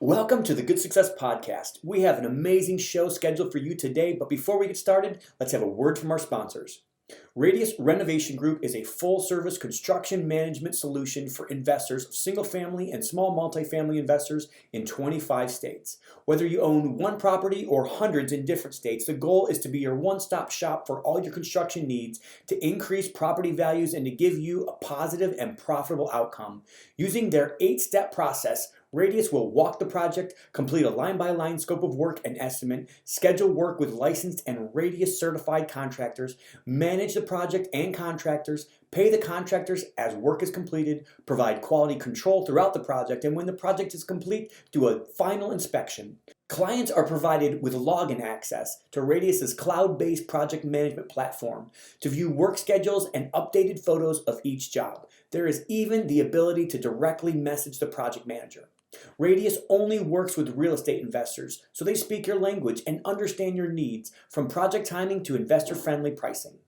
Welcome to the Good Success Podcast. We have an amazing show scheduled for you today, but before we get started, let's have a word from our sponsors. Radius Renovation Group is a full-service construction management solution for investors of single-family and small multifamily investors in 25 states. Whether you own one property or hundreds in different states, the goal is to be your one-stop shop for all your construction needs, to increase property values, and to give you a positive and profitable outcome. Using their 8-step process, Radius will walk the project, complete a line-by-line scope of work and estimate, schedule work with licensed and Radius certified contractors, manage the project and contractors, pay the contractors as work is completed, provide quality control throughout the project, and when the project is complete, do a final inspection. Clients are provided with login access to Radius's cloud-based project management platform to view work schedules and updated photos of each job. There is even the ability to directly message the project manager. Radius only works with real estate investors, so they speak your language and understand your needs, from project timing to investor-friendly pricing.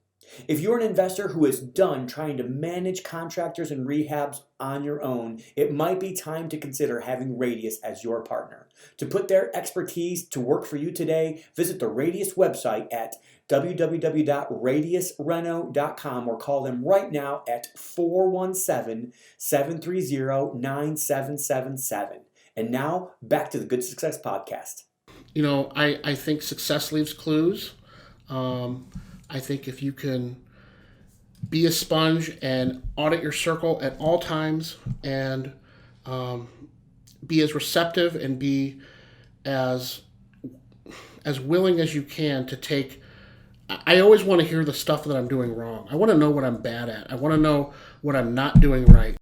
If you're an investor who is done trying to manage contractors and rehabs on your own, it might be time to consider having Radius as your partner. To put their expertise to work for you today, visit the Radius website at www.radiusreno.com or call them right now at 417-730-9777. And now, back to the Good Success Podcast. You know, I think success leaves clues. I think if you can be a sponge and audit your circle at all times and be as receptive and be as willing as you can to take. I always want to hear the stuff that I'm doing wrong. I want to know what I'm bad at. I want to know what I'm not doing right.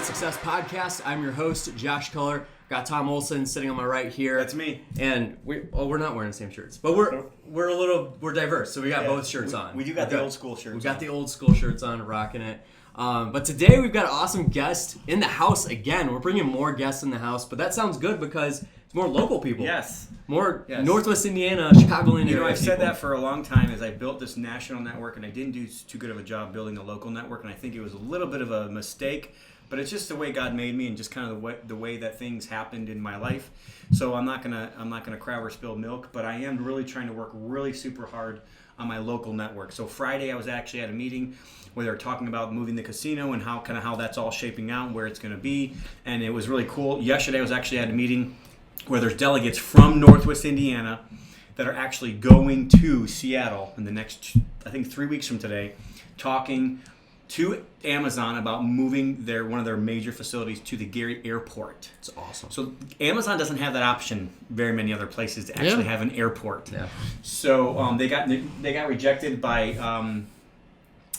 Success Podcast. I'm your host, Josh Culler. Got Tom Olson sitting on my right here. That's me. And we're not wearing the same shirts, but we're diverse. So we got both shirts on. We do got the old school shirts. We got the old school shirts on, rocking it. But today we've got an awesome guest in the house again. We're bringing more guests in the house, but that sounds good because it's more local people. Yes. More Northwest Indiana, Chicagoland area. I've said that for a long time as I built this national network, and I didn't do too good of a job building the local network, and I think it was a little bit of a mistake. But it's just the way God made me, and just kind of the way that things happened in my life. So I'm not gonna cry or spill milk, but I am really trying to work really super hard on my local network. So Friday I was actually at a meeting where they were talking about moving the casino and how that's all shaping out and where it's going to be, and it was really cool. Yesterday I was actually at a meeting where there's delegates from Northwest Indiana that are actually going to Seattle in the next, I think, 3 weeks from today, talking to Amazon about moving one of their major facilities to the Gary Airport. It's awesome. So Amazon doesn't have that option very many other places to actually have an airport. Yeah. So they got rejected by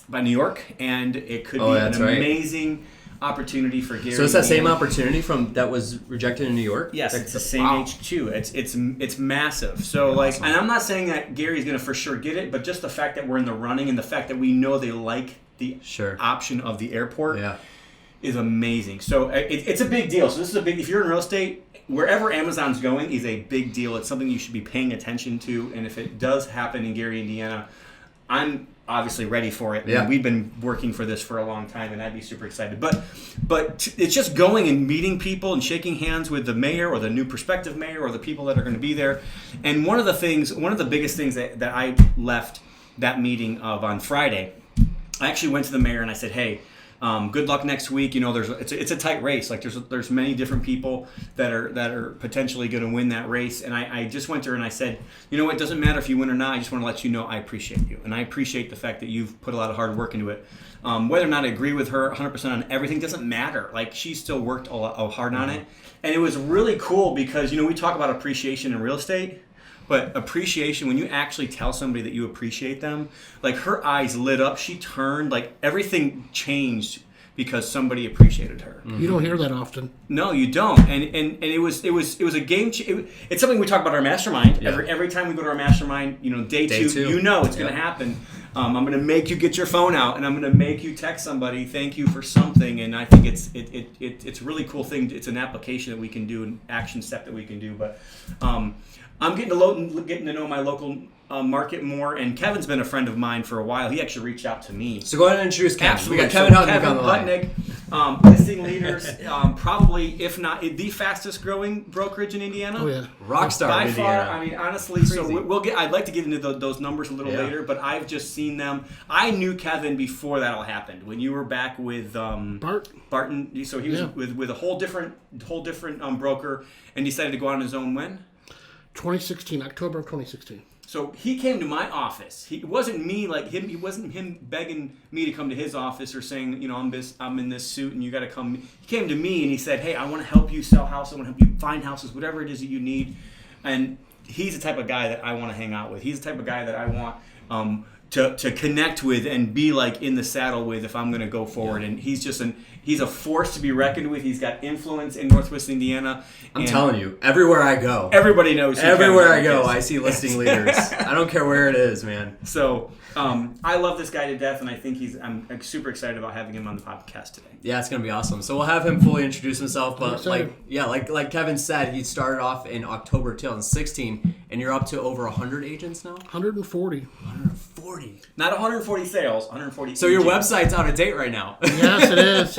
New York, and it could be an amazing opportunity for Gary. So it's that same opportunity that was rejected in New York? Yes, it's the same HQ. It's massive. So awesome. And I'm not saying that Gary's going to for sure get it, but just the fact that we're in the running and the fact that we know they like the option of the airport is amazing. So it's a big deal. So this is if you're in real estate, wherever Amazon's going is a big deal. It's something you should be paying attention to. And if it does happen in Gary, Indiana, I'm obviously ready for it. Yeah. We've been working for this for a long time, and I'd be super excited. But it's just going and meeting people and shaking hands with the mayor or the new prospective mayor or the people that are going to be there. And one of the biggest things that I left that meeting of on Friday, I actually went to the mayor and I said, hey, good luck next week. You know, it's a tight race. Like there's many different people that are potentially going to win that race. And I just went to her and I said, you know what, it doesn't matter if you win or not. I just want to let you know I appreciate you. And I appreciate the fact that you've put a lot of hard work into it. Whether or not I agree with her 100% on everything doesn't matter. Like she still worked hard on it. And it was really cool because, you know, we talk about appreciation in real estate. But appreciation, when you actually tell somebody that you appreciate them, like her eyes lit up, she turned, like everything changed because somebody appreciated her. You don't hear that often. No, you don't. And it was a game. It's something we talk about our mastermind. Yeah. Every time we go to our mastermind, day two, it's going to happen. I'm going to make you get your phone out, and I'm going to make you text somebody, thank you for something. And I think it's a really cool thing. It's an application that we can do, an action step that we can do. But I'm getting to know my local market more, and Kevin's been a friend of mine for a while. He actually reached out to me. So go ahead and introduce Kevin. Absolutely. We got Kevin Hutnik on the line. Hutnick, listing leaders, probably, if not the fastest growing brokerage in Indiana. Oh yeah, rockstar by in far. Indiana. I mean, honestly, so we'll get. I'd like to get into those numbers a little later, but I've just seen them. I knew Kevin before that all happened. When you were back with Barton, so he was with a whole different broker, and decided to go on his own when. 2016, October of 2016. So he came to my office. It wasn't me like him. It wasn't him begging me to come to his office or saying, I'm in this suit and you got to come. He came to me and he said, hey, I want to help you sell houses. I want to help you find houses, whatever it is that you need. And he's the type of guy that I want to hang out with. He's the type of guy that I want to connect with and be like in the saddle with if I'm going to go forward. Yeah. And he's a force to be reckoned with. He's got influence in Northwest Indiana. I'm telling you, everywhere I go, everybody knows. Everywhere I go, I see listing leaders. I don't care where it is, man. So I love this guy to death, and I think I'm super excited about having him on the podcast today. Yeah, it's gonna be awesome. So we'll have him fully introduce himself. But like Kevin said, he started off in October 2016, and you're up to over 100 agents now. 140. 140. Not 140 sales. 140. So your website's out of date right now. Yes, it is.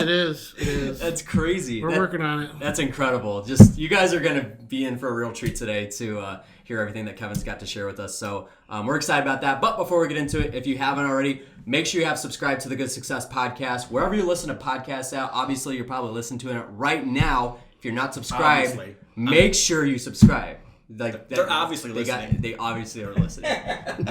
It is. That's crazy. We're working on it. That's incredible. Just you guys are gonna be in for a real treat today to hear everything that Kevin's got to share with us. So we're excited about that. But before we get into it, if you haven't already, make sure you have subscribed to the Good Success Podcast. Wherever you listen to podcasts at, obviously you're probably listening to it right now. If you're not subscribed, make sure you subscribe. They're obviously listening. They obviously are listening.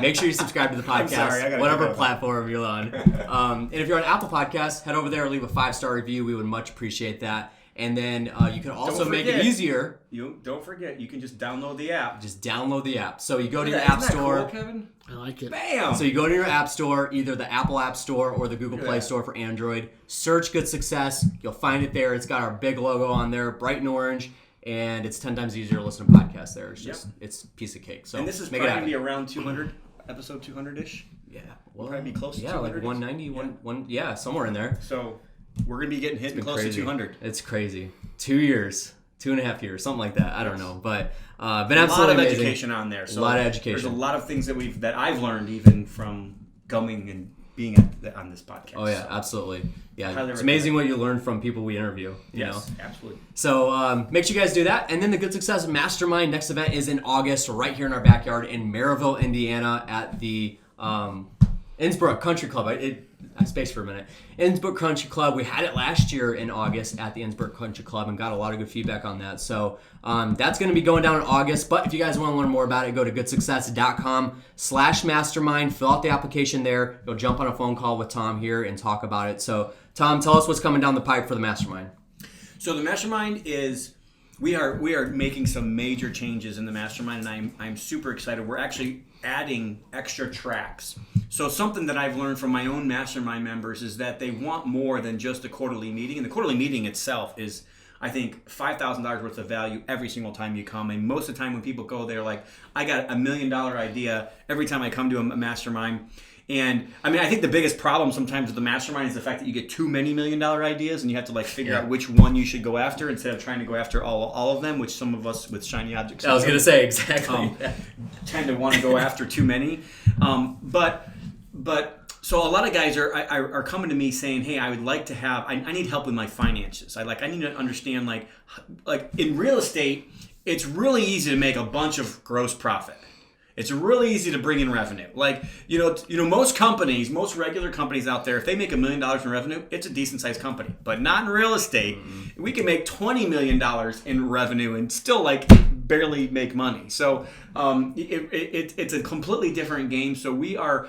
Make sure you subscribe to the podcast, whatever platform you're on. And if you're on Apple Podcasts, head over there and leave a 5-star review. We would much appreciate that. And then you can also make it easier. Don't forget, you can just download the app. Just download the app. So you go to your app store. Cool, Kevin? I like it. Bam! So you go to your app store, either the Apple App Store or the Google Play Store for Android. Search Good Success. You'll find it there. It's got our big logo on there, bright and orange. And it's 10 times easier to listen to podcasts there. It's just, it's a piece of cake. So and this is probably going to be around 200, episode 200-ish? Yeah. We'll probably be close to 200. Yeah, like 190, somewhere in there. So we're going to be getting hit close to 200. It's crazy. 2 years, 2.5 years, something like that. I don't know. But been absolutely amazing. A lot of amazing. education on there. So a lot of education. There's a lot of things that I've learned even from coming and being on this podcast. Oh, yeah, absolutely. Yeah, it's amazing what you learn from people we interview. You know? Absolutely. So make sure you guys do that. And then the Good Success Mastermind next event is in August, right here in our backyard in Maryville, Indiana, at the Innsbrook Country Club. I spaced for a minute. Innsbrook Country Club. We had it last year in August at the Innsbrook Country Club and got a lot of good feedback on that. So that's going to be going down in August. But if you guys want to learn more about it, go to goodsuccess.com/mastermind. Fill out the application there. You'll jump on a phone call with Tom here and talk about it. So Tom, tell us what's coming down the pipe for the Mastermind. So the Mastermind is we are making some major changes in the Mastermind, and I'm super excited. We're actually adding extra tracks. So something that I've learned from my own Mastermind members is that they want more than just a quarterly meeting. And the quarterly meeting itself is, I think, $5,000 worth of value every single time you come. And most of the time when people go, they're like, I got $1 million idea every time I come to a Mastermind. And I mean, I think the biggest problem sometimes with the Mastermind is the fact that you get too many $1 million ideas and you have to figure out which one you should go after instead of trying to go after all of them, which some of us with shiny objects I was going to say, exactly. Tend to want to go after too many. But so a lot of guys are coming to me saying, hey, I would like to have, I need help with my finances. I need to understand, like in real estate, it's really easy to make a bunch of gross profit. It's really easy to bring in revenue. Most companies, most regular companies out there, if they make $1 million in revenue, it's a decent sized company. But not in real estate. Mm-hmm. We can make $20 million in revenue and still barely make money. So it's a completely different game. So we are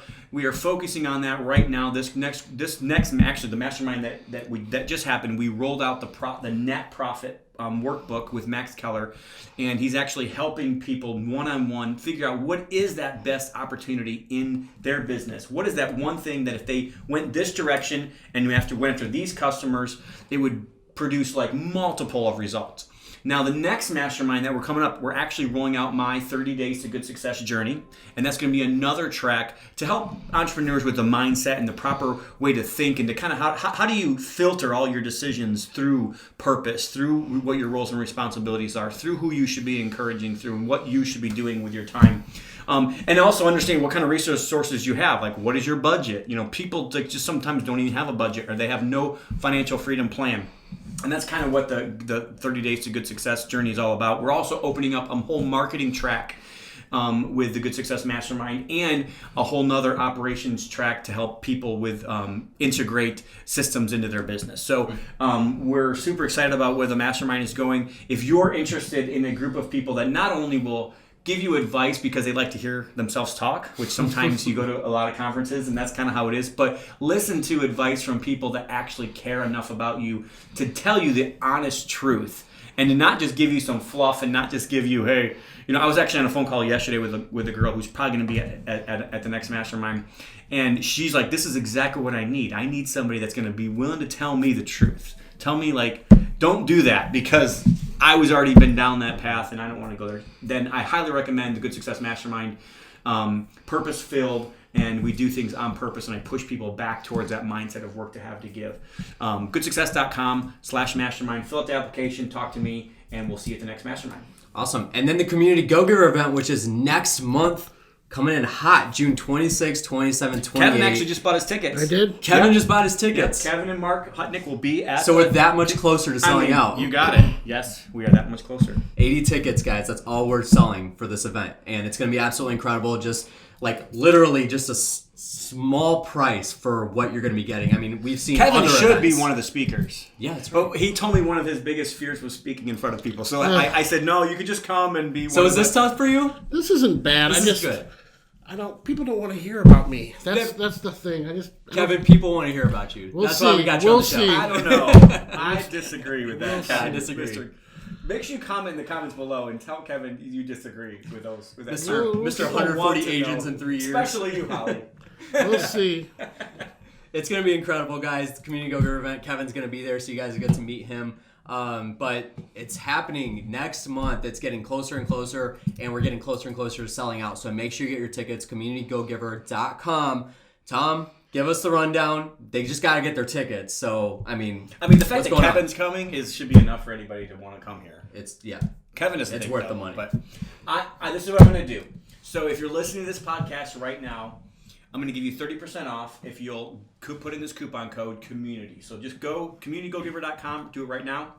focusing on that right now. This next actually the Mastermind that just happened, we rolled out the net profit workbook with Max Keller, and he's actually helping people one-on-one figure out what is that best opportunity in their business. What is that one thing that if they went this direction and went after these customers, it would produce like multiple of results. Now, the next mastermind that we're coming up, we're actually rolling out my 30 Days to Good Success journey. And that's going to be another track to help entrepreneurs with the mindset and the proper way to think and to kind of how do you filter all your decisions through purpose, through what your roles and responsibilities are, through who you should be encouraging, through what you should be doing with your time. And also understand what kind of resource sources you have. Like, what is your budget? People just sometimes don't even have a budget, or they have no financial freedom plan. And that's kind of what the 30 Days to Good Success journey is all about. We're also opening up a whole marketing track with the Good Success Mastermind, and a whole nother operations track to help people with integrate systems into their business. So we're super excited about where the Mastermind is going. If you're interested in a group of people that not only will give you advice because they like to hear themselves talk, which sometimes you go to a lot of conferences and that's kind of how it is, but listen to advice from people that actually care enough about you to tell you the honest truth, and to not just give you some fluff and not just give you, hey, I was actually on a phone call yesterday with a girl who's probably going to be at the next Mastermind, and she's like, this is exactly what I need. I need somebody that's going to be willing to tell me the truth. Tell me, like, don't do that because I was already been down that path and I don't want to go there. Then I highly recommend the Good Success Mastermind, purpose-filled, and we do things on purpose, and I push people back towards that mindset of work to have to give. goodsuccess.com/mastermind. Fill out the application, talk to me, and we'll see you at the next Mastermind. Awesome. And then the Community Go-Giver event, which is next month, coming in hot, June 26, 27, 28. Kevin actually just bought his tickets. I did? Kevin just bought his tickets. Yep. Kevin and Mark Hutnick will be at... So we're that much closer to selling out. You got it. Yes, we are that much closer. 80 tickets, guys. That's all we're selling for this event. And it's going to be absolutely incredible. Just, literally just a small price for what you're going to be getting. I mean, we've seen Kevin other should events. be one of the speakers. Yeah, that's right. But he told me one of his biggest fears was speaking in front of people. So I said, no, you could just come and be one. So is this tough for you? This isn't bad. This is good. People don't want to hear about me. That's the thing. Kevin, people want to hear about you. That's why we got you on the show. See. I don't know. I disagree with that. I disagree. Make sure you comment in the comments below and tell Kevin you disagree with those. With that. Mr. 140 agents in 3 years. Especially you, Holly. We'll see. It's going to be incredible, guys. The Community Go-Giver event. Kevin's going to be there, so you guys will get to meet him. But it's happening next month. It's getting closer and closer, and we're getting closer and closer to selling out. So make sure you get your tickets, communitygogiver.com. Tom, give us the rundown. They just got to get their tickets. So, I mean, the fact that Kevin's coming should be enough for anybody to want to come here. Kevin doesn't. It's worth the money. But this is what I'm going to do. So if you're listening to this podcast right now, I'm going to give you 30% off if you'll put in this coupon code COMMUNITY. So just go communitygogiver.com, do it right now.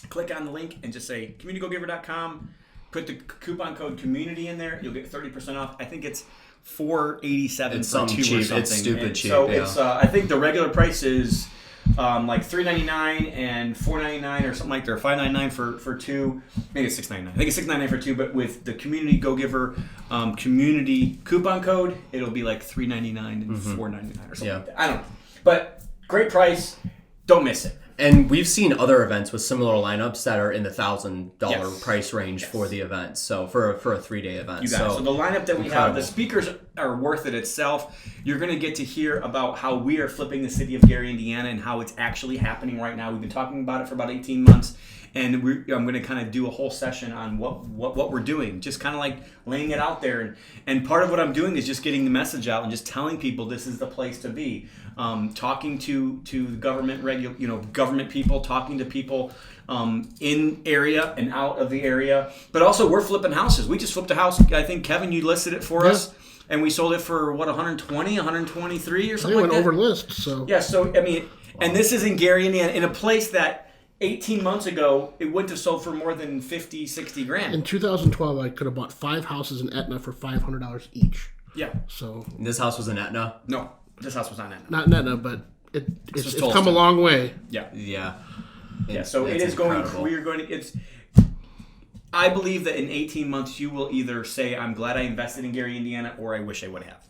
Click on the link and just say communitygogiver.com. Put the coupon code COMMUNITY in there. You'll get 30% off. I think it's $4.87 it's for two cheap. or something. It's stupid and cheap. So yeah. it's I think the regular price is $3.99 and $4.99 or something like that, or $5.99 for two. Maybe it's $6.99. I think it's $6.99 for two, but with the Community Go-Giver community coupon code, it'll be like $3.99 and $4.99 or something like that. I don't know. But great price. Don't miss it. And we've seen other events with similar lineups that are in the $1,000 price range for the event. So for a 3-day event. You got it. So the lineup that we have, the speakers are worth it itself. You're going to get to hear about how we are flipping the city of Gary, Indiana, and how it's actually happening right now. We've been talking about it for about 18 months. And I'm going to kind of do a whole session on what we're doing, just kind of like laying it out there. And part of what I'm doing is just getting the message out and just telling people this is the place to be. Talking to government government people, talking to people in area and out of the area. But also we're flipping houses. We just flipped a house. I think, Kevin, you listed it for us. And we sold it for, 120, 123 or something like that? They went over list, so. Yeah, so, and this is in Gary, Indiana, in a place that 18 months ago, it wouldn't have sold for more than 50, 60 grand. In 2012, I could have bought 5 houses in Etna for $500 each. Yeah. So. This house was in Etna? No, this house was not in Etna. Not in Etna, but it's come a long way. Yeah. Yeah. Yeah, so it is incredible. I believe that in 18 months, you will either say, I'm glad I invested in Gary, Indiana, or I wish I would have.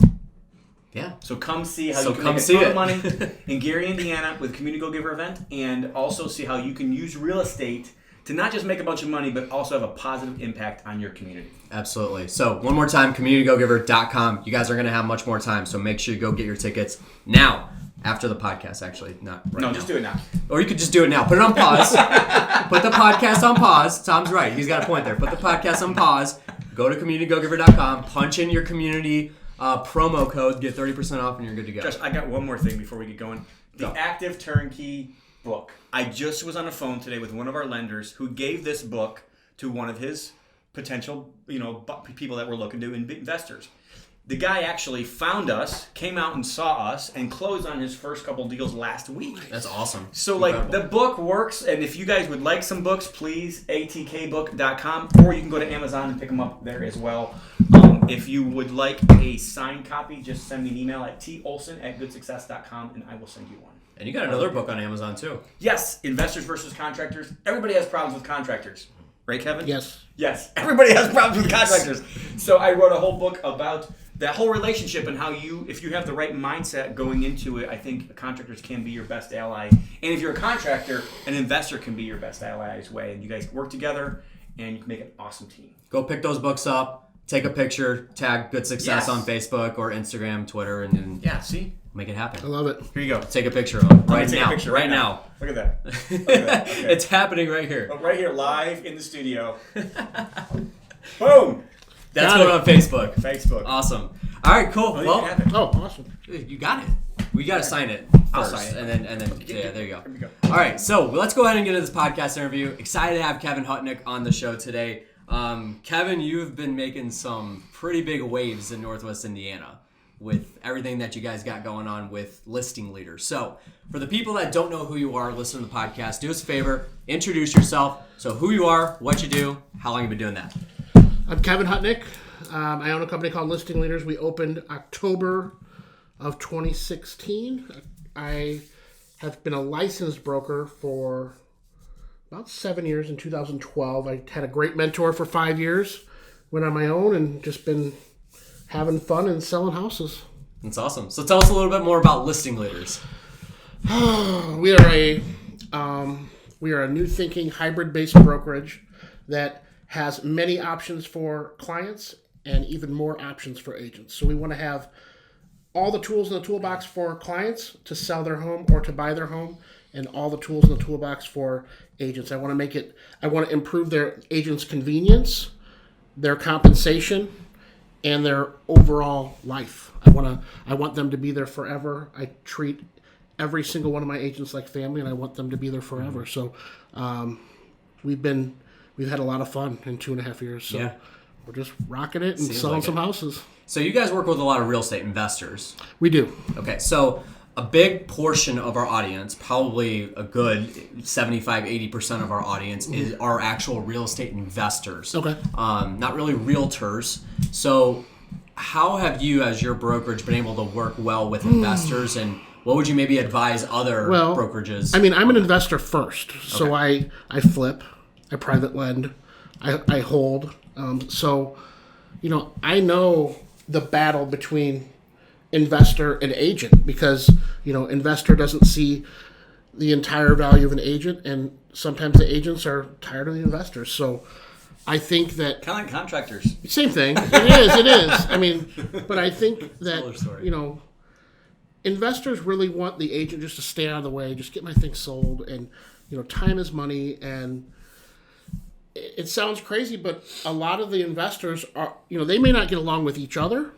Yeah. So come see how you can make a ton of money in Gary, Indiana with a Community Go-Giver event, and also see how you can use real estate to not just make a bunch of money, but also have a positive impact on your community. Absolutely. So one more time, communitygogiver.com. You guys are going to have much more time, so make sure you go get your tickets now. After the podcast, actually, not right now. No, just do it now. Or you could just do it now. Put it on pause. Put the podcast on pause. Tom's right. He's got a point there. Put the podcast on pause. Go to communitygogiver.com. Punch in your community promo code. Get 30% off, and you're good to go. Josh, I got one more thing before we get going. The Active Turnkey book. I just was on the phone today with one of our lenders who gave this book to one of his potential, people that were looking to investors. The guy actually found us, came out and saw us, and closed on his first couple deals last week. That's awesome. So, the book works, and if you guys would like some books, please, atkbook.com, or you can go to Amazon and pick them up there as well. If you would like a signed copy, just send me an email at tolson@goodsuccess.com, and I will send you one. And you got another book on Amazon, too. Yes, Investors versus Contractors. Everybody has problems with contractors. Right, Kevin? Yes. Yes, everybody has problems with contractors. So I wrote a whole book about that whole relationship and how if you have the right mindset going into it, I think contractors can be your best ally. And if you're a contractor, an investor can be your best ally as well. And you guys work together, and you can make an awesome team. Go pick those books up, take a picture, tag Good Success on Facebook or Instagram, Twitter, and then make it happen. I love it. Here you go. Take a picture of it right now. Right now. Look at that. Okay. It's happening right here. Right here, live in the studio. Boom. That's going on Facebook. Facebook. Awesome. All right, cool. Awesome. You got it. We got to sign it first. I'll sign it. And then yeah, there you go. Here we go. All right, so let's go ahead and get into this podcast interview. Excited to have Kevin Hutnik on the show today. Kevin, you've been making some pretty big waves in Northwest Indiana with everything that you guys got going on with listing leaders. So for the people that don't know who you are, listen to the podcast, do us a favor, introduce yourself. So who you are, what you do, how long you've been doing that. I'm Kevin Hutnik. I own a company called Listing Leaders. We opened October of 2016. I have been a licensed broker for about 7 years. In 2012, I had a great mentor for 5 years. Went on my own and just been having fun and selling houses. That's awesome. So tell us a little bit more about Listing Leaders. We are a new thinking hybrid-based brokerage that has many options for clients and even more options for agents. So we want to have all the tools in the toolbox for clients to sell their home or to buy their home, and all the tools in the toolbox for agents. I want to improve their agents' convenience, their compensation, and their overall life. I want them to be there forever. I treat every single one of my agents like family, and I want them to be there forever. So we've had a lot of fun in 2.5 years. So we're just rocking it and Seems selling like some houses. So you guys work with a lot of real estate investors. We do. Okay, so a big portion of our audience, probably a good 75-80% of our audience, is our actual real estate investors. Okay. Not really realtors. So how have you, as your brokerage, been able to work well with investors, and what would you maybe advise other brokerages? I mean, I'm an investor first. So I flip, I private lend, I hold. So, I know the battle between investor and agent, because investor doesn't see the entire value of an agent, and sometimes the agents are tired of the investors. So I think that kind of like contractors, same thing. It is. I mean, but I think that investors really want the agent just to stay out of the way, just get my thing sold, and time is money. And it sounds crazy, but a lot of the investors are they may not get along with each other,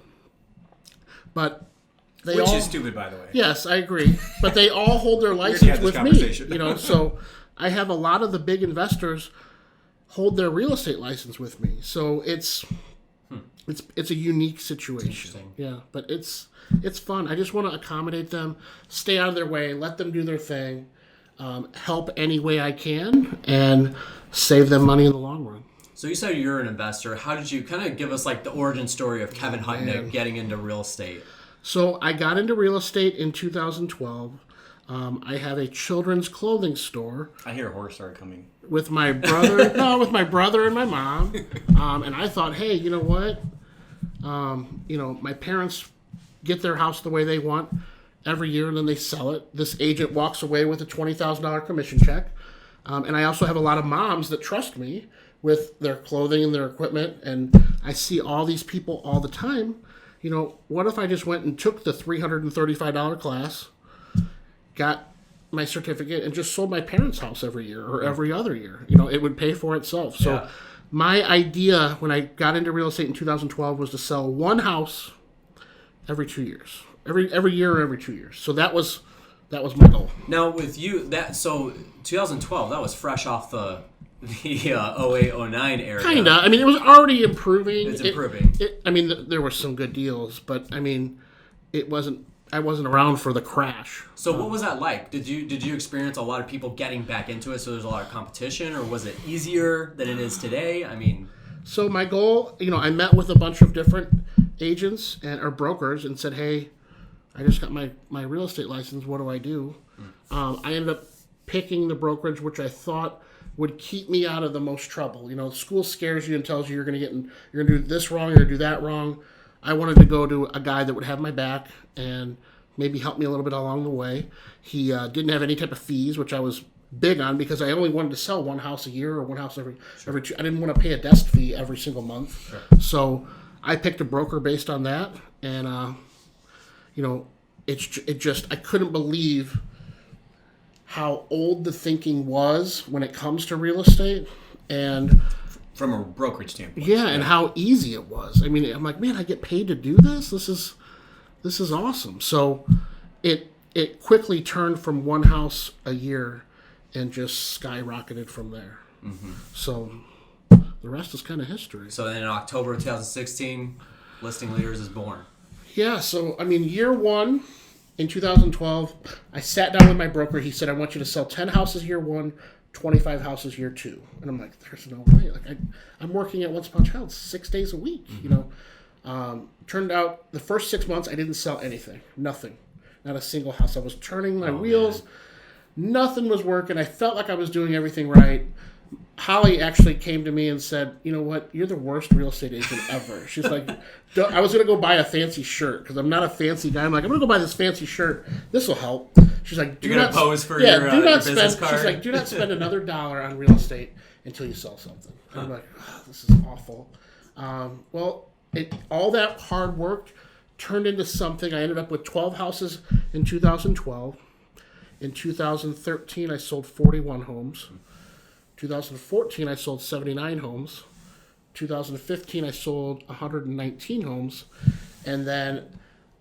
but which is stupid, by the way. Yes, I agree. But they all hold their license with me. So I have a lot of the big investors hold their real estate license with me. So it's a unique situation. Yeah, but it's fun. I just want to accommodate them, stay out of their way, let them do their thing, help any way I can, and save them money in the long run. So you said you're an investor. How did you kind of give us like the origin story of Kevin Hutnik getting into real estate? So I got into real estate in 2012. I have a children's clothing store. I hear a horror story coming. With my brother. With my brother and my mom. And I thought, hey, you know what? My parents get their house the way they want every year, and then they sell it. This agent walks away with a $20,000 commission check. And I also have a lot of moms that trust me with their clothing and their equipment, and I see all these people all the time. What if I just went and took the $335 class, got my certificate, and just sold my parents' house every year or every other year? It would pay for itself. So my idea when I got into real estate in 2012 was to sell one house every 2 years, every year or every 2 years. So that was my goal. Now with you, 2012, that was fresh off the 08-09 era. Kinda. I mean, it was already improving. It's improving. There were some good deals, but it wasn't. I wasn't around for the crash. So what was that like? Did you experience a lot of people getting back into it? So there's a lot of competition, or was it easier than it is today? So my goal, I met with a bunch of different agents or brokers and said, "Hey, I just got my real estate license. What do I do?" I ended up picking the brokerage which I thought would keep me out of the most trouble. School scares you and tells you you're going to do this wrong, you're going to do that wrong. I wanted to go to a guy that would have my back and maybe help me a little bit along the way. He didn't have any type of fees, which I was big on because I only wanted to sell one house a year or one house every two. I didn't want to pay a desk fee every single month. Sure. So I picked a broker based on that, and I couldn't believe how old the thinking was when it comes to real estate, and from a brokerage standpoint. Yeah, and how easy it was. I'm like, man, I get paid to do this? This is awesome. So it quickly turned from one house a year and just skyrocketed from there. Mm-hmm. So the rest is kind of history. So then in October of 2016, Listing Leaders is born. Yeah, so year one in 2012, I sat down with my broker. He said, I want you to sell 10 houses year one, 25 houses year two. And I'm like, there's no way. I'm working at Once Upon a Child 6 days a week. Mm-hmm. Turned out the first 6 months I didn't sell anything, nothing, not a single house. I was turning my wheels, nothing was working. I felt like I was doing everything right. Holly actually came to me and said, you know what, you're the worst real estate agent ever. She's like, I was going to go buy a fancy shirt because I'm not a fancy guy. I'm like, I'm going to go buy this fancy shirt. This will help. She's like, you're going to pose for your business card? She's like, do not spend another $1 on real estate until you sell something. I'm like, oh, this is awful. All that hard work turned into something. I ended up with 12 houses in 2012. In 2013, I sold 41 homes. 2014, I sold 79 homes. 2015, I sold 119 homes. And then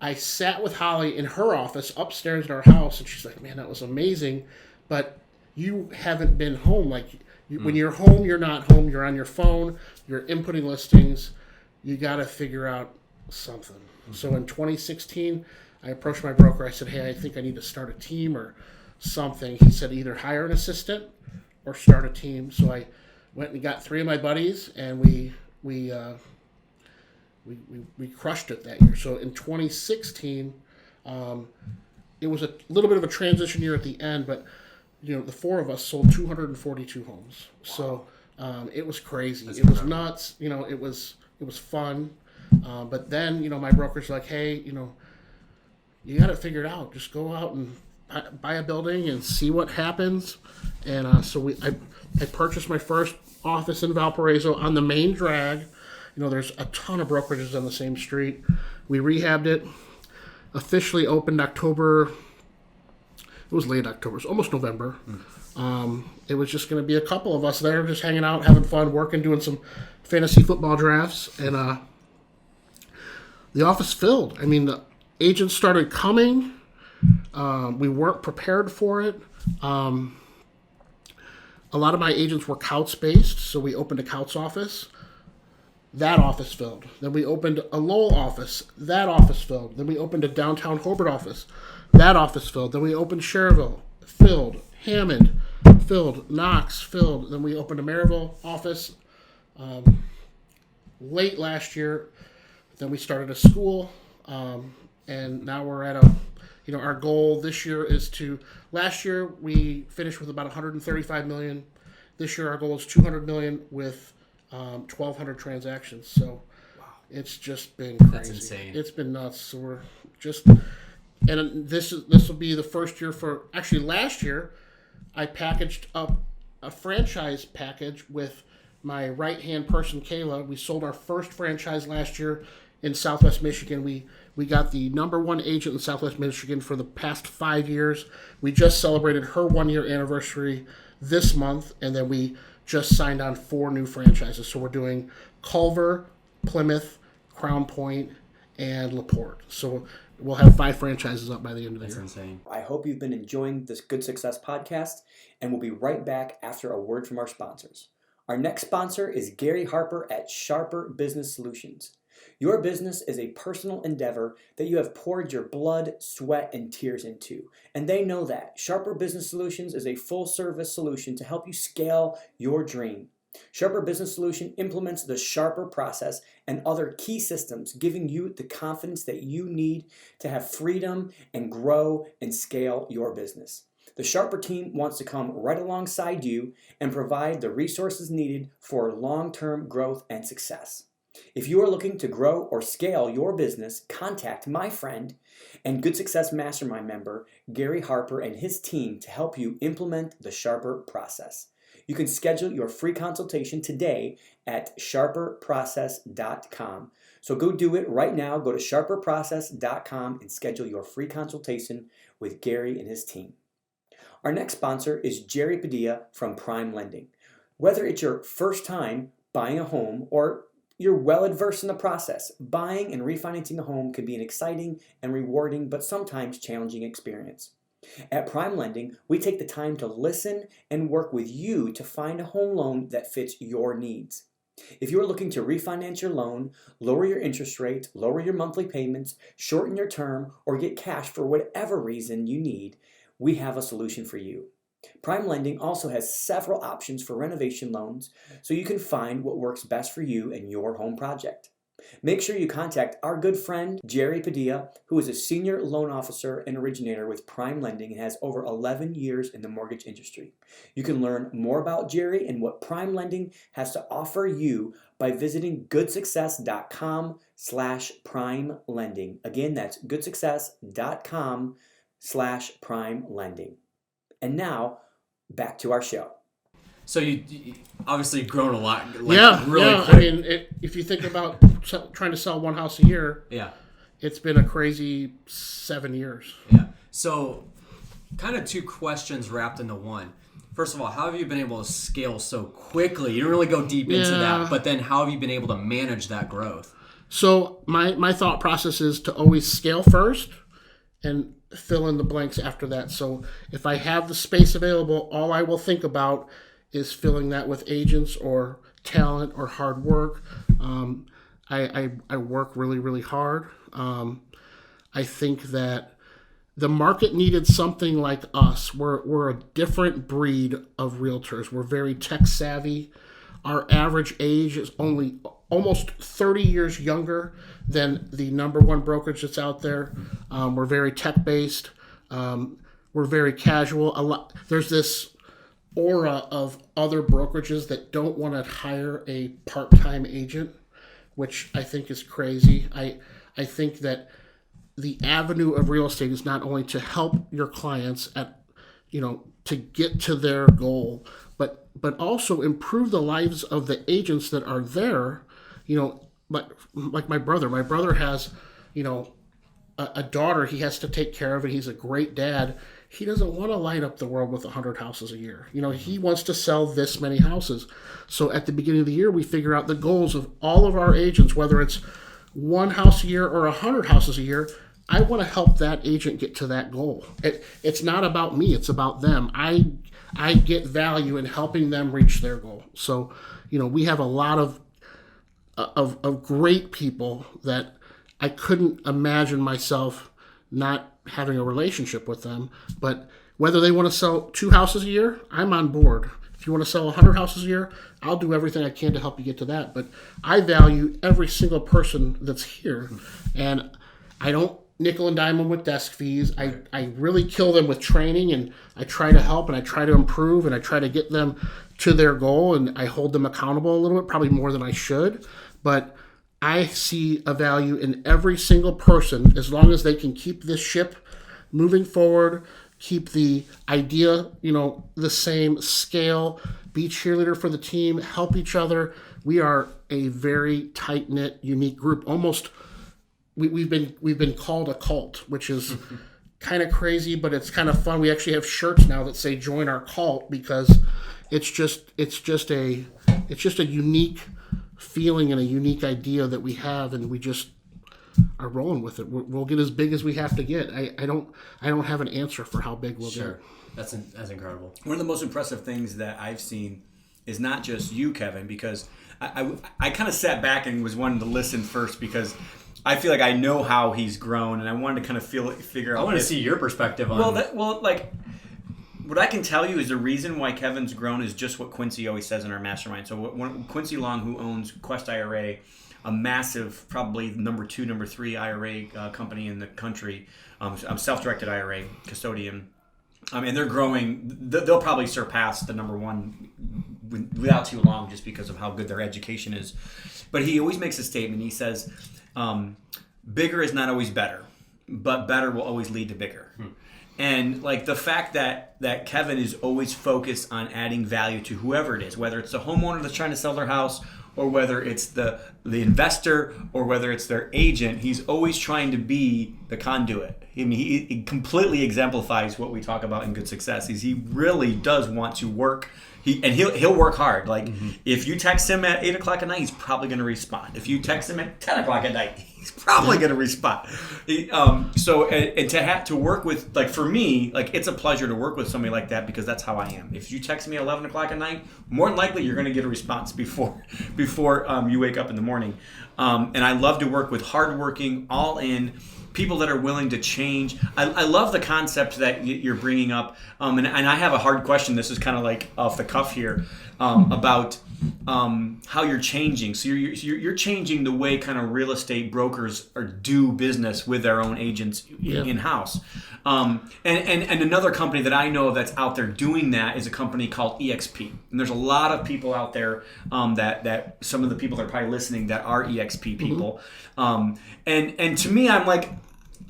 I sat with Holly in her office upstairs in our house, and she's like, man, that was amazing, but you haven't been home. When you're home, you're not home. You're on your phone. You're inputting listings. You got to figure out something. Mm-hmm. So in 2016, I approached my broker. I said, hey, I think I need to start a team or something. He said, either hire an assistant or start a team. So I went and got 3 of my buddies, and we crushed it that year. So in 2016, it was a little bit of a transition year at the end, but the 4 of us sold 242 homes. Wow. So it was crazy. It was nuts. It was fun. But then my broker's like, hey, you got it figured out. Just go out and buy a building and see what happens. And so I purchased my first office in Valparaiso on the main drag. There's a ton of brokerages on the same street. We rehabbed it. Officially opened October. It was late October. It was almost November. It was just going to be a couple of us there just hanging out, having fun, working, doing some fantasy football drafts. And the office filled. The agents started coming. We weren't prepared for it. A lot of my agents were Couts-based, so we opened a Couts office. That office filled. Then we opened a Lowell office. That office filled. Then we opened a downtown Hobart office. That office filled. Then we opened Cherville. Filled. Hammond. Filled. Knox. Filled. Then we opened a Maryville office late last year. Then we started a school. And now we're at our goal this year is last year we finished with about 135 million. This year our goal is 200 million with 1,200 transactions. So wow. It's just been crazy. That's insane. It's been nuts. So we're just, and this will be the first year actually last year I packaged up a franchise package with my right-hand person, Kayla. We sold our first franchise last year in Southwest Michigan. We got the #1 agent in Southwest Michigan for the past 5 years. We just celebrated her 1-year anniversary this month, and then we just signed on 4 new franchises. So we're doing Culver, Plymouth, Crown Point, and LaPorte. So we'll have 5 franchises up by the end of the year. That's insane. I hope you've been enjoying this Good Success podcast, and we'll be right back after a word from our sponsors. Our next sponsor is Gary Harper at Sharper Business Solutions. Your business is a personal endeavor that you have poured your blood, sweat, and tears into, and they know that. Sharper Business Solutions is a full-service solution to help you scale your dream. Sharper Business Solution implements the Sharper process and other key systems, giving you the confidence that you need to have freedom and grow and scale your business. The Sharper team wants to come right alongside you and provide the resources needed for long-term growth and success. If you are looking to grow or scale your business, contact my friend and Good Success Mastermind member, Gary Harper, and his team to help you implement the Sharper process. You can schedule your free consultation today at sharperprocess.com. So go do it right now. Go to sharperprocess.com and schedule your free consultation with Gary and his team. Our next sponsor is Jerry Padilla from Prime Lending. Whether it's your first time buying a home or you're well adversed in the process, buying and refinancing a home can be an exciting and rewarding but sometimes challenging experience. At Prime Lending, we take the time to listen and work with you to find a home loan that fits your needs. If you're looking to refinance your loan, lower your interest rate, lower your monthly payments, shorten your term, or get cash for whatever reason you need, we have a solution for you. Prime Lending also has several options for renovation loans, so you can find what works best for you and your home project. Make sure you contact our good friend, Jerry Padilla, who is a senior loan officer and originator with Prime Lending and has over 11 years in the mortgage industry. You can learn more about Jerry and what Prime Lending has to offer you by visiting goodsuccess.com/prime lending. Again, that's goodsuccess.com/prime lending. And now, back to our show. So you obviously grown a lot. Really quick. I mean, if you think about trying to sell one house a year, it's been a crazy 7 years. Yeah. So kind of 2 questions wrapped into one. First of all, how have you been able to scale so quickly? You don't really go deep into that, but then how have you been able to manage that growth? So my thought process is to always scale first and fill in the blanks after that. So if I have the space available, all I will think about is filling that with agents or talent or hard work. I work really, really hard. I think that the market needed something like us. We're a different breed of realtors. We're very tech savvy. Our average age is only almost 30 years younger than the #1 brokerage that's out there. We're very tech based. We're very casual. There's this aura of other brokerages that don't want to hire a part-time agent, which I think is crazy. I think that the avenue of real estate is not only to help your clients to get to their goal, but also improve the lives of the agents that are there. Like my brother. My brother has, a daughter he has to take care of, and he's a great dad. He doesn't want to light up the world with 100 houses a year. He wants to sell this many houses. So at the beginning of the year, we figure out the goals of all of our agents, whether it's 1 house a year or 100 houses a year. I want to help that agent get to that goal. It's not about me. It's about them. I get value in helping them reach their goal. So, we have a lot of great people that I couldn't imagine myself not having a relationship with them. But whether they want to sell 2 houses a year, I'm on board. If you want to sell 100 houses a year, I'll do everything I can to help you get to that. But I value every single person that's here. And I don't nickel and dime them with desk fees. I really kill them with training, and I try to help, and I try to improve, and I try to get them to their goal, and I hold them accountable a little bit, probably more than I should. But I see a value in every single person as long as they can keep this ship moving forward, keep the idea, the same scale, be cheerleader for the team, help each other. We are a very tight-knit, unique group. Almost, we've been called a cult, which is kind of crazy, but it's kind of fun. We actually have shirts now that say "Join our cult" because it's just a unique feeling and a unique idea that we have, and we just are rolling with it. We'll get as big as we have to get. I don't have an answer for how big we'll get. That's incredible. One of the most impressive things that I've seen is not just you, Kevin, because I kind of sat back and was wanting to listen first because I feel like I know how he's grown, and I wanted to kind of figure out. I want to see your perspective on. What I can tell you is the reason why Kevin's grown is just what Quincy always says in our mastermind. So Quincy Long, who owns Quest IRA, a massive, probably number 2, number 3 IRA company in the country, self-directed IRA custodian, and they're growing. They'll probably surpass the number 1 without too long, just because of how good their education is. But he always makes a statement. He says, "Bigger is not always better, but better will always lead to bigger." And like the fact that Kevin is always focused on adding value to whoever it is, whether it's the homeowner that's trying to sell their house, or whether it's the investor, or whether it's their agent, he's always trying to be the conduit. I mean, he completely exemplifies what we talk about in Good Success. He really does want to work. He'll work hard. Like if you text him at 8 o'clock at night, he's probably going to respond. If you text him at 10 o'clock at night, he's probably going to respond. To work with, like for me, like it's a pleasure to work with somebody like that because that's how I am. If you text me at 11 o'clock at night, more than likely you're going to get a response before you wake up in the morning. And I love to work with hardworking, all in people that are willing to change. I love the concept that you're bringing up, and I have a hard question. This is kind of like off the cuff here, about how you're changing. So you're changing the way kind of real estate brokers do business with their own agents in house. And another company that I know that's out there doing that is a company called EXP. And there's a lot of people out there that some of the people that are probably listening that are EXP people. And to me, I'm like,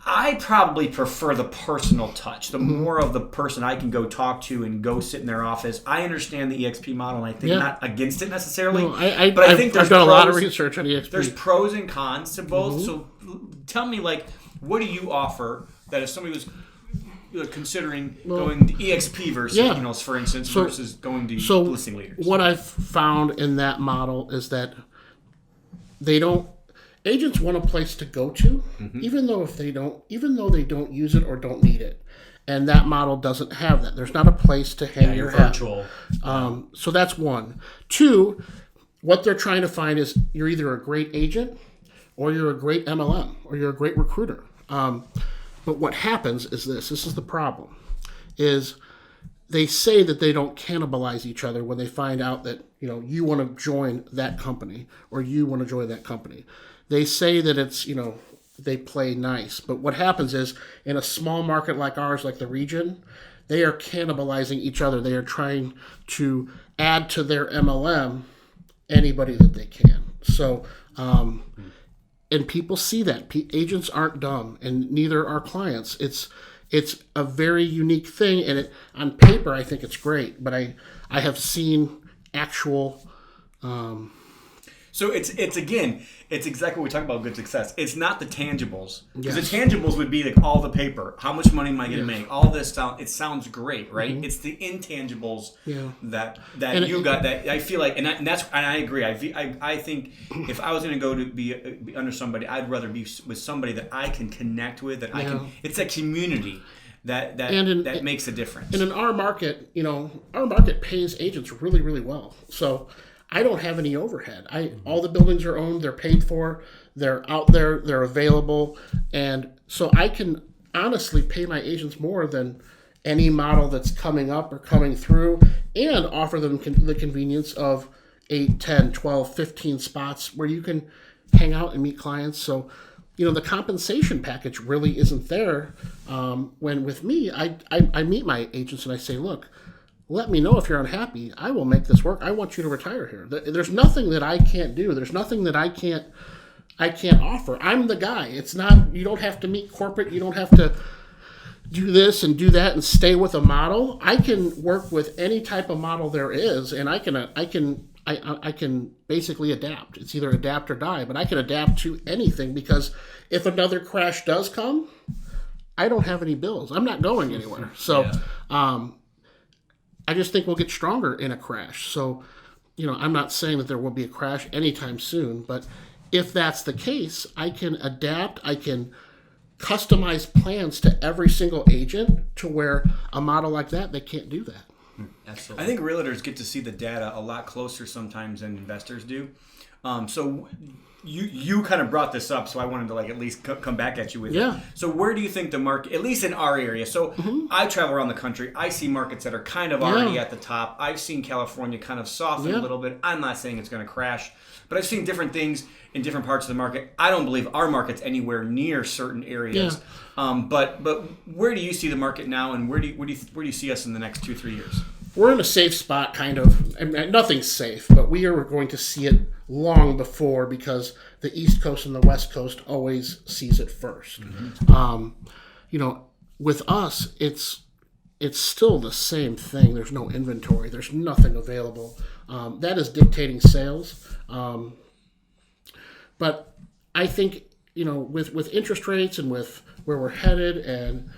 I probably prefer the personal touch, the more of the person I can go talk to and go sit in their office. I understand the EXP model, and I think not against it necessarily. No, I've done a lot of research on EXP. There's pros and cons to both. So tell me, like, what do you offer that if somebody was considering going to EXP versus, for instance, versus going to listing leaders? What I've found in that model is that agents want a place to go to, even though they don't use it or don't need it. And that model doesn't have that. There's not a place to hang your hat. Virtual. So that's one. 2, what they're trying to find is you're either a great agent or you're a great MLM or you're a great recruiter. But what happens is this is the problem, is they say that they don't cannibalize each other when they find out that, you want to join that company or you want to join that company. They say that it's, they play nice. But what happens is in a small market like ours, like the region, they are cannibalizing each other. They are trying to add to their MLM anybody that they can. So, and people see that. Agents aren't dumb, and neither are clients. It's a very unique thing, and on paper, I think it's great. But I have seen actual... So it's exactly what we talk about Good Success. It's not the tangibles. Because the tangibles would be like all the paper. How much money am I going to make? All this it sounds great, right? It's the intangibles that I feel like, and I agree. I think if I was going to go to be under somebody, I'd rather be with somebody that I can connect with, that I can. It's a community that makes a difference. And in our market, our market pays agents really, really well. So I don't have any overhead. All the buildings are owned, they're paid for, they're out there, they're available, and so I can honestly pay my agents more than any model that's coming up or coming through, and offer them the convenience of 8, 10, 12, 15 spots where you can hang out and meet clients. So, the compensation package really isn't there. When with me, I meet my agents and I say, look, let me know if you're unhappy. I will make this work. I want you to retire here. There's nothing that I can't do. There's nothing that I can't offer. I'm the guy. It's not, you don't have to meet corporate. You don't have to do this and do that and stay with a model. I can work with any type of model there is, and I can basically adapt. It's either adapt or die, but I can adapt to anything because if another crash does come, I don't have any bills. I'm not going anywhere. So I just think we'll get stronger in a crash. So, I'm not saying that there will be a crash anytime soon, but if that's the case, I can adapt. I can customize plans to every single agent to where a model like that, they can't do that. Absolutely. I think realtors get to see the data a lot closer sometimes than investors do. So you kind of brought this up, so I wanted to at least come back at you with it. So where do you think the market, at least in our area, so I travel around the country, I see markets that are kind of already at the top. I've seen California kind of soften a little bit. I'm not saying it's going to crash, but I've seen different things in different parts of the market. I don't believe our market's anywhere near certain areas. But where do you see the market now, and where do you see us in the next 2-3 years? We're in a safe spot, kind of. And nothing's safe, but we are going to see it long before because the East Coast and the West Coast always sees it first. With us, it's still the same thing. There's no inventory. There's nothing available. That is dictating sales. But I think, with interest rates and with where we're headed, and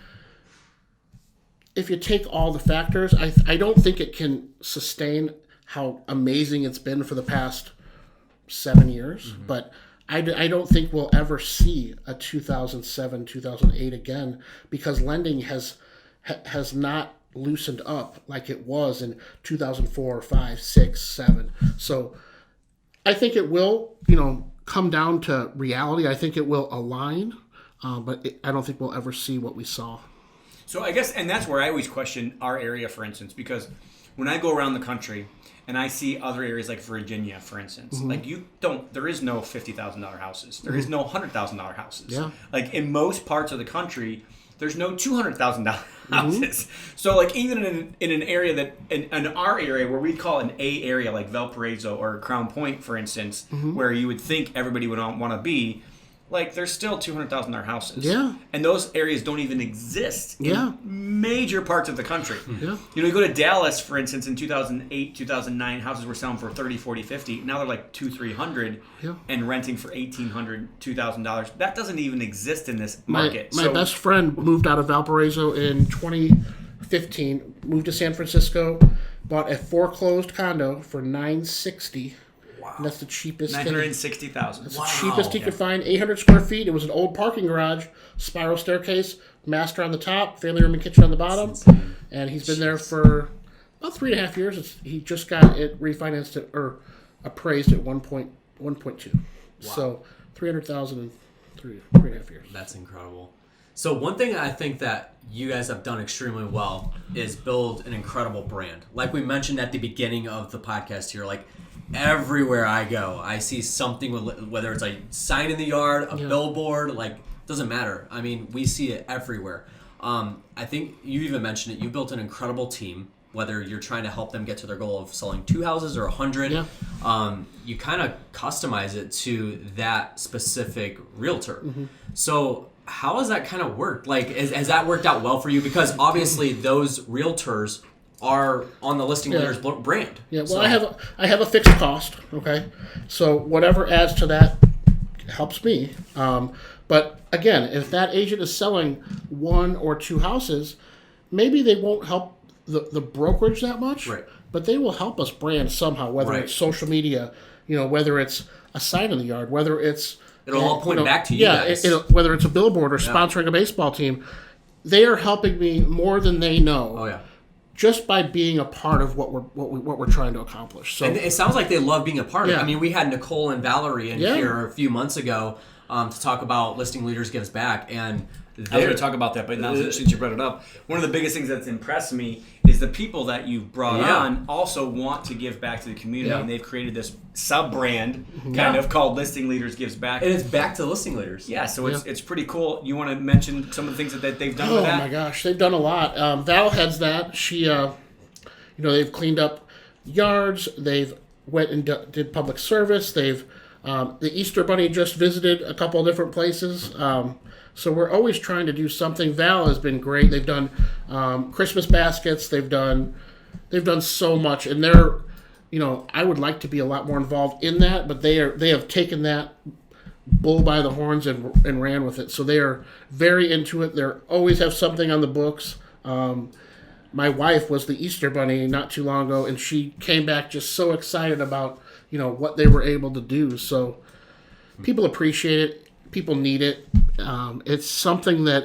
if you take all the factors, I don't think it can sustain how amazing it's been for the past 7 years. But I don't think we'll ever see a 2007, 2008 again because lending has not loosened up like it was in 2004, 5, 6, 7. So I think it will, come down to reality. I think it will align, but I don't think we'll ever see what we saw. So I guess, and that's where I always question our area, for instance, because when I go around the country and I see other areas like Virginia, for instance, there is no $50,000 houses. There is no $100,000 houses. Yeah. Like in most parts of the country, there's no $200,000 houses. So even in an area that, in our area where we call an A area, like Valparaiso or Crown Point, for instance, where you would think everybody would want to be, there's still $200,000 houses. Yeah. And those areas don't even exist in major parts of the country. Yeah. You go to Dallas, for instance, in 2008, 2009, houses were selling for $30, $40, $50. Now they're $200-$300 and renting for $1,800, $2,000. That doesn't even exist in this market. My best friend moved out of Valparaiso in 2015, moved to San Francisco, bought a foreclosed condo for $960,000. Wow. And that's the cheapest. $960,000. That's the cheapest he could find. 800 square feet. It was an old parking garage, spiral staircase, master on the top, family room and kitchen on the bottom. And he's been there for about 3.5 years. He just got it refinanced or appraised at 1.2. Wow. So $300,000 in 3.5 years. That's incredible. So one thing I think that you guys have done extremely well is build an incredible brand. Like we mentioned at the beginning of the podcast here, everywhere I go, I see something, whether it's a sign in the yard, a billboard, doesn't matter. I mean, we see it everywhere. I think you even mentioned it. You built an incredible team, whether you're trying to help them get to their goal of selling 2 houses or 100. Yeah. You kind of customize it to that specific realtor. So how has that kind of worked? Has that worked out well for you? Because obviously those realtors are on the listing leader's brand. Yeah, well, I have a fixed cost, okay? So whatever adds to that helps me. But again, if that agent is selling 1 or 2 houses, maybe they won't help the brokerage that much, right? But they will help us brand somehow, whether it's social media, whether it's a sign in the yard, whether it's... It'll all point back to you guys. Whether it's a billboard or sponsoring a baseball team, they are helping me more than they know. Oh, yeah. Just by being a part of what we're trying to accomplish. So, and it sounds like they love being a part of it. I mean, we had Nicole and Valerie in here a few months ago to talk about Listing Leaders Gives Back, and I was going to talk about that, but now since you brought it up, one of the biggest things that's impressed me is the people that you've brought on also want to give back to the community, and they've created this sub-brand kind of called Listing Leaders Gives Back. And it's back to Listing Leaders. Yeah, so it's pretty cool. You want to mention some of the things that they've done with that? Oh my gosh, they've done a lot. Val heads that. She, they've cleaned up yards. They've went and did public service. They've The Easter Bunny just visited a couple of different places. So we're always trying to do something. Val has been great. They've done Christmas baskets. They've done so much, and they're, I would like to be a lot more involved in that, but they have taken that bull by the horns and ran with it. So they are very into it. They always have something on the books. My wife was the Easter Bunny not too long ago, and she came back just so excited about what they were able to do. So people appreciate it. People need it. It's something that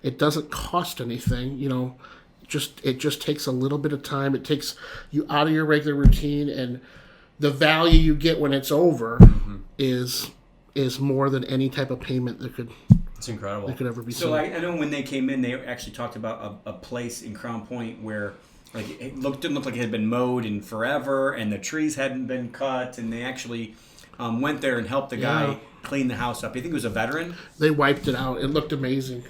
it doesn't cost anything. It just takes a little bit of time. It takes you out of your regular routine, and the value you get when it's over is more than any type of payment that could. It's incredible. That could ever be. So I know when they came in, they actually talked about a place in Crown Point where like it didn't look like it had been mowed in forever, and the trees hadn't been cut, and they actually went there and helped the guy clean the house up. I think it was a veteran. They wiped it out. It looked amazing.